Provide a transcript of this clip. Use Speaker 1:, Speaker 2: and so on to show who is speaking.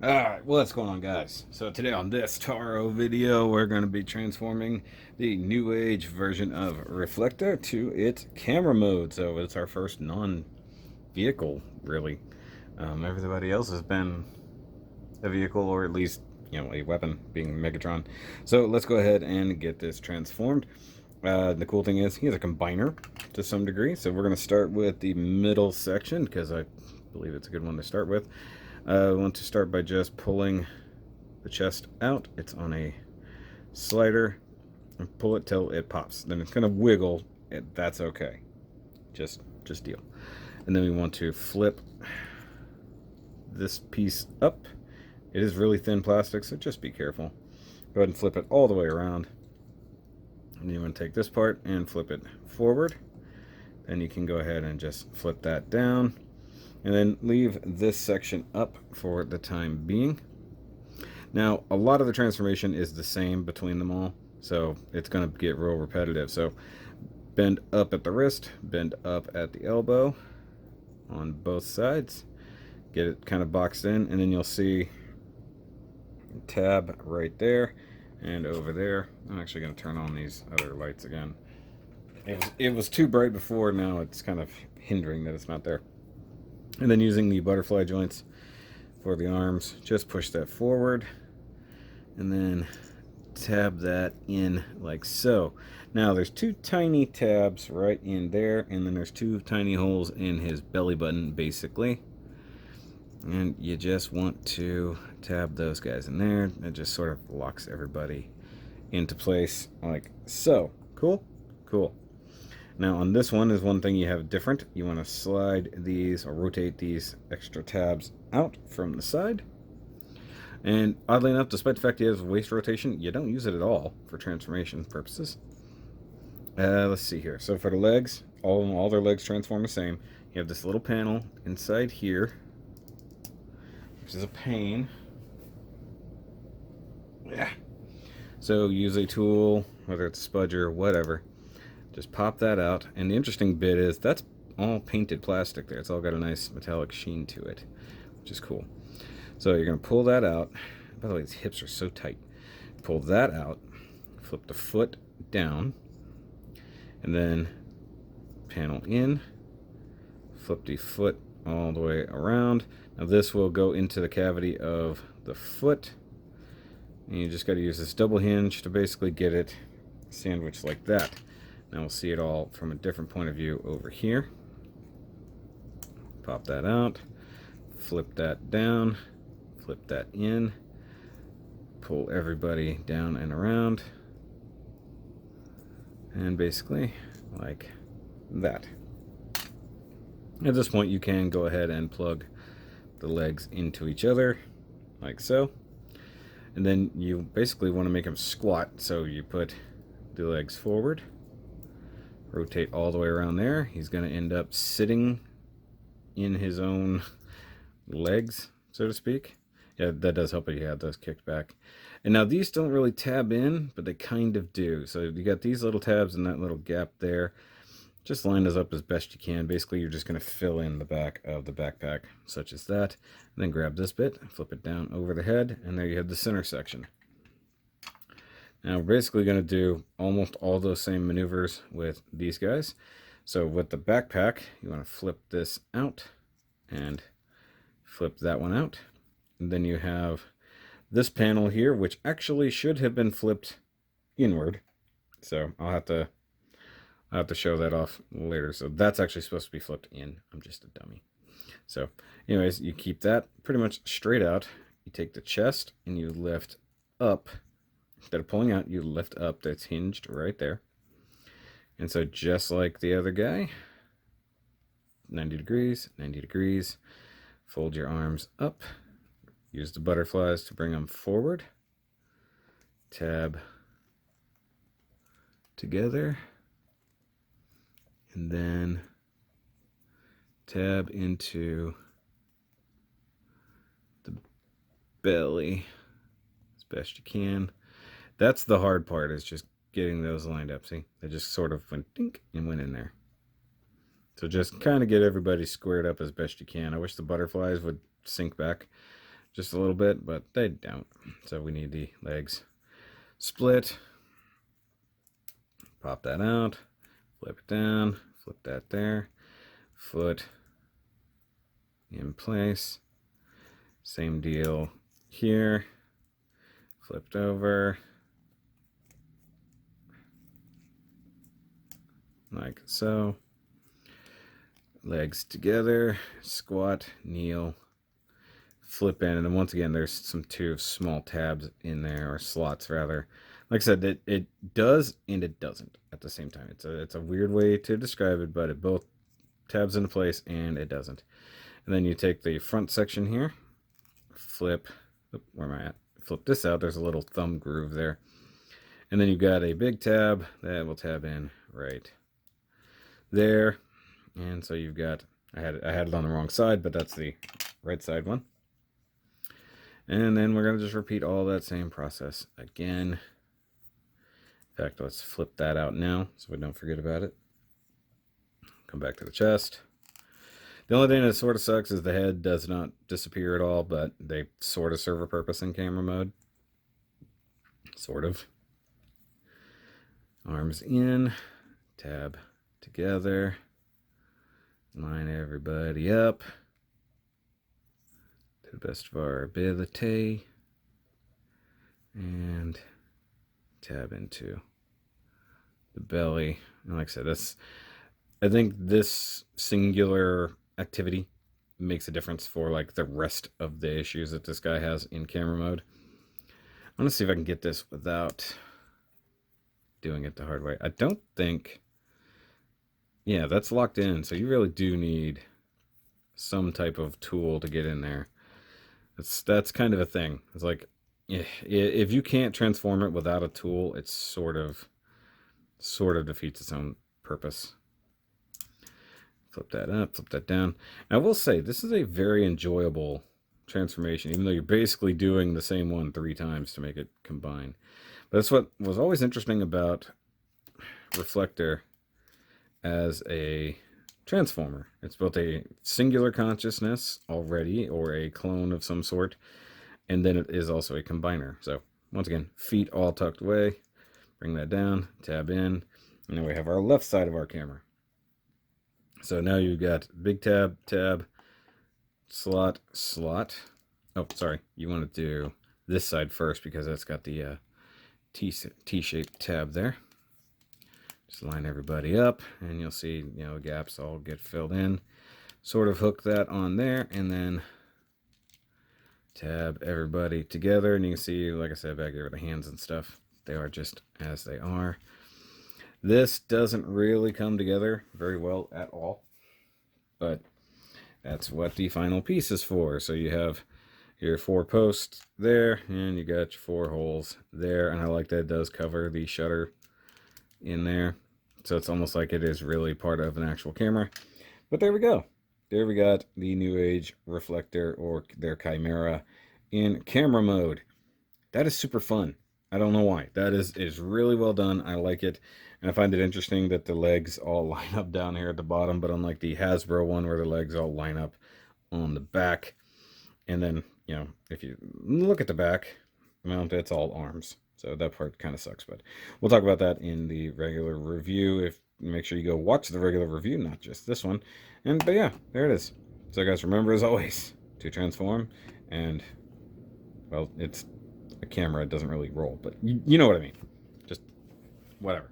Speaker 1: Alright, what's going on, guys? So today on this T.A.R.O video, we're going to be transforming the new age version of Reflector to its camera mode. So it's our first non-vehicle, really. Everybody else has been a vehicle, or at least, a weapon, being Megatron. So let's go ahead and get this transformed. The cool thing is, he has a combiner to some degree. So we're going to start with the middle section, because I believe it's a good one to start with. I want to start by just pulling the chest out. It's on a slider, and pull it till it pops. Then it's gonna wiggle. That's okay. Just deal. And then we want to flip this piece up. It is really thin plastic, so just be careful. Go ahead and flip it all the way around. And you want to take this part and flip it forward. Then you can go ahead and just flip that down. And then leave this section up for the time being. Now, a lot of the transformation is the same between them all, so it's going to get real repetitive. So bend up at the wrist, bend up at the elbow on both sides. Get it kind of boxed in, and then you'll see tab right there and over there. I'm actually going to turn on these other lights again. It was too bright before, now it's kind of hindering that it's not there. And then using the butterfly joints for the arms, just push that forward and then tab that in like so. Now there's two tiny tabs right in there, and then there's two tiny holes in his belly button basically. And you just want to tab those guys in there. It just sort of locks everybody into place like so. Cool? Cool. Now on this one is one thing you have different. You want to slide these or rotate these extra tabs out from the side. And oddly enough, despite the fact you have waist rotation, you don't use it at all for transformation purposes. Let's see here. So for the legs, all their legs transform the same. You have this little panel inside here, which is a pain. Yeah. So use a tool, whether it's a spudger or whatever. Just pop that out, and the interesting bit is that's all painted plastic there. It's all got a nice metallic sheen to it, which is cool. So you're going to pull that out. By the way, these hips are so tight. Pull that out, flip the foot down, and then panel in, flip the foot all the way around. Now this will go into the cavity of the foot, and you just got to use this double hinge to basically get it sandwiched like that. Now we'll see it all from a different point of view over here. Pop that out, flip that down, flip that in, pull everybody down and around, and basically like that. At this point you can go ahead and plug the legs into each other like so, and then you basically want to make them squat, so you put the legs forward, rotate all the way around there. He's going to end up sitting in his own legs, so to speak. Yeah, that does help if you have those kicked back. And now these don't really tab in, but they kind of do. So you got these little tabs and that little gap there. Just line those up as best you can. Basically, you're just going to fill in the back of the backpack, such as that. And then grab this bit, flip it down over the head, and there you have the center section. Now we're basically going to do almost all those same maneuvers with these guys. So with the backpack, you want to flip this out and flip that one out. And then you have this panel here, which actually should have been flipped inward. So I'll have to show that off later. So that's actually supposed to be flipped in. I'm just a dummy. So anyways, you keep that pretty much straight out. You take the chest and you lift up. Instead of pulling out, you lift up. That's hinged right there. And so just like the other guy, 90 degrees, 90 degrees. Fold your arms up. Use the butterflies to bring them forward. Tab together. And then tab into the belly as best you can. That's the hard part, is just getting those lined up. See, they just sort of went dink and went in there. So just kind of get everybody squared up as best you can. I wish the butterflies would sink back just a little bit, but they don't. So we need the legs split. Pop that out, flip it down, flip that there, foot in place. Same deal here, flipped over, like so. Legs together, squat, kneel, flip in, and then once again there's some two small tabs in there, or slots rather. Like I said, it does and it doesn't at the same time. It's a weird way to describe it, but it both tabs into place and it doesn't. And then you take the front section here, flip, where am I at? Flip this out. There's a little thumb groove there, and then you've got a big tab that will tab in right there. And so you've got, I had it on the wrong side, but that's the right side one. And then we're going to just repeat all that same process again. In fact, let's flip that out now so we don't forget about it. Come back to the chest. The only thing that sort of sucks is the head does not disappear at all, but they sort of serve a purpose in camera mode. Sort of. Arms in, tab together. Line everybody up to the best of our ability, and tab into the belly. And like I said, I think this singular activity makes a difference for like the rest of the issues that this guy has in camera mode. I'm gonna see if I can get this without doing it the hard way. I don't think. Yeah, that's locked in, so you really do need some type of tool to get in there. That's kind of a thing. It's like, if you can't transform it without a tool, it sort of defeats its own purpose. Flip that up, flip that down. And I will say, this is a very enjoyable transformation, even though you're basically doing the same one 3 times to make it combine. But that's what was always interesting about Reflector as a transformer. It's both a singular consciousness already, or a clone of some sort, and then it is also a combiner. So once again, feet all tucked away, bring that down, tab in, and then we have our left side of our camera. So now you've got big tab, tab, slot, slot. Oh, sorry, you want to do this side first because that's got the T-shaped tab there. Just line everybody up, and you'll see, the gaps all get filled in. Sort of hook that on there, and then tab everybody together. And you can see, like I said, back here with the hands and stuff, they are just as they are. This doesn't really come together very well at all, but that's what the final piece is for. So you have your 4 posts there, and you got your 4 holes there, and I like that it does cover the shutter in there, so it's almost like it is really part of an actual camera. But there we go. There we got the New Age Reflector, or their Chimera, in camera mode. That is super fun. I don't know why. That is really well done. I like it, and I find it interesting that the legs all line up down here at the bottom, but unlike the Hasbro one where the legs all line up on the back, and then if you look at the back mount, it's all arms. So that part kind of sucks, but we'll talk about that in the regular review. Make sure you go watch the regular review, not just this one. But yeah, there it is. So guys, remember as always to transform, and well, it's a camera, it doesn't really roll, but you know what I mean. Just whatever.